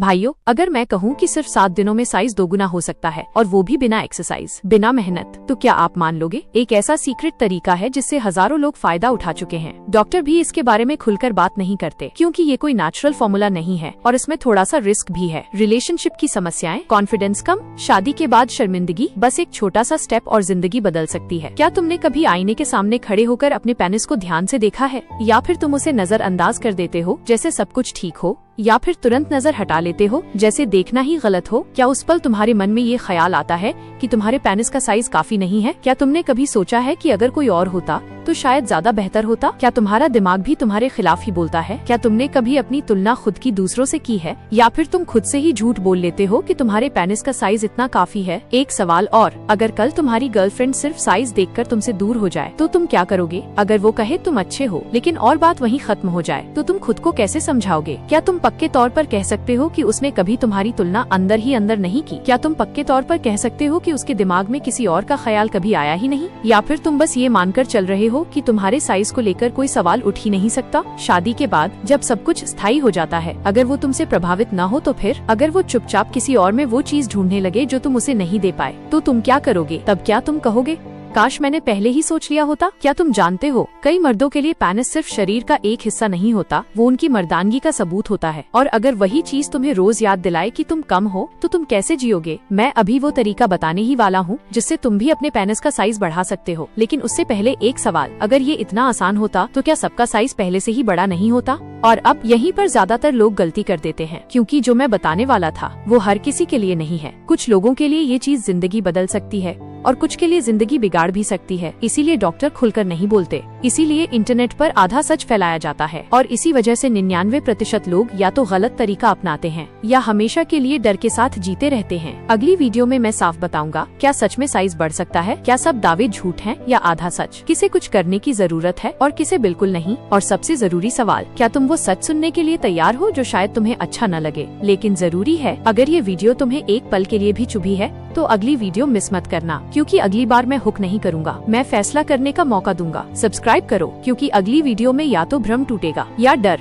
भाइयों, अगर मैं कहूँ कि सिर्फ 7 दिनों में साइज 2 गुना हो सकता है और वो भी बिना एक्सरसाइज, बिना मेहनत, तो क्या आप मान लोगे? एक ऐसा सीक्रेट तरीका है जिससे हजारों लोग फायदा उठा चुके हैं। डॉक्टर भी इसके बारे में खुलकर बात नहीं करते क्योंकि ये कोई नेचुरल फॉर्मूला नहीं है और इसमें थोड़ा सा रिस्क भी है। रिलेशनशिप की समस्याएं, कॉन्फिडेंस कम, शादी के बाद शर्मिंदगी, बस एक छोटा सा स्टेप और जिंदगी बदल सकती है। क्या तुमने कभी आईने के सामने खड़े होकर अपने पेनिस को ध्यान से देखा है, या फिर तुम उसे नजरअंदाज कर देते हो जैसे सब कुछ ठीक हो, या फिर तुरंत नजर हटा लेते हो जैसे देखना ही गलत हो? क्या उस पल तुम्हारे मन में ये ख्याल आता है कि तुम्हारे पेनिस का साइज काफी नहीं है? क्या तुमने कभी सोचा है कि अगर कोई और होता तो शायद ज्यादा बेहतर होता? क्या तुम्हारा दिमाग भी तुम्हारे खिलाफ ही बोलता है? क्या तुमने कभी अपनी तुलना खुद की दूसरों से की है, या फिर तुम खुद से ही झूठ बोल लेते हो कि तुम्हारे पेनिस का साइज इतना काफी है? एक सवाल और, अगर कल तुम्हारी गर्लफ्रेंड सिर्फ साइज देखकर तुमसे दूर हो जाए तो तुम क्या करोगे? अगर वो कहे तुम अच्छे हो लेकिन और बात वहीं खत्म हो जाए तो तुम खुद को कैसे समझाओगे? क्या तुम पक्के तौर पर कह सकते हो कि उसने कभी तुम्हारी तुलना अंदर ही अंदर नहीं की? क्या तुम पक्के तौर पर कह सकते हो कि उसके दिमाग में किसी और का ख्याल कभी आया ही नहीं? या फिर तुम बस ये मानकर चल रहे हो कि तुम्हारे साइज को लेकर कोई सवाल उठ ही नहीं सकता? शादी के बाद जब सब कुछ स्थायी हो जाता है, अगर वो तुमसे प्रभावित न हो तो फिर? अगर वो चुपचाप किसी और में वो चीज ढूंढने लगे जो तुम उसे नहीं दे पाए, तो तुम क्या करोगे? तब क्या तुम कहोगे, काश मैंने पहले ही सोच लिया होता? क्या तुम जानते हो, कई मर्दों के लिए पेनिस सिर्फ शरीर का एक हिस्सा नहीं होता, वो उनकी मर्दानगी का सबूत होता है। और अगर वही चीज तुम्हें रोज याद दिलाए कि तुम कम हो, तो तुम कैसे जियोगे? मैं अभी वो तरीका बताने ही वाला हूँ जिससे तुम भी अपने पेनिस का साइज बढ़ा सकते हो। लेकिन उससे पहले एक सवाल, अगर ये इतना आसान होता तो क्या सबका साइज पहले से ही बड़ा नहीं होता? और अब यहीं पर ज्यादातर लोग गलती कर देते हैं, क्योंकि जो मैं बताने वाला था वो हर किसी के लिए नहीं है। कुछ लोगों के लिए ये चीज जिंदगी बदल सकती है और कुछ के लिए जिंदगी बिगाड़ भी सकती है। इसीलिए डॉक्टर खुलकर नहीं बोलते, इसीलिए इंटरनेट पर आधा सच फैलाया जाता है, और इसी वजह से 99% लोग या तो गलत तरीका अपनाते हैं या हमेशा के लिए डर के साथ जीते रहते हैं। अगली वीडियो में मैं साफ बताऊंगा, क्या सच में साइज बढ़ सकता है, क्या सब दावे झूठ हैं या आधा सच, किसे कुछ करने की जरूरत है और किसे बिल्कुल नहीं, और सबसे जरूरी सवाल, क्या तुम वो सच सुनने के लिए तैयार हो जो शायद तुम्हें अच्छा न लगे लेकिन जरूरी है? अगर ये वीडियो तुम्हें एक पल के लिए भी चुभी है तो अगली वीडियो मिस मत करना, क्योंकि अगली बार मैं हुक नहीं करूंगा, मैं फैसला करने का मौका दूंगा। सब्सक्राइब करो, क्योंकि अगली वीडियो में या तो भ्रम टूटेगा या डर।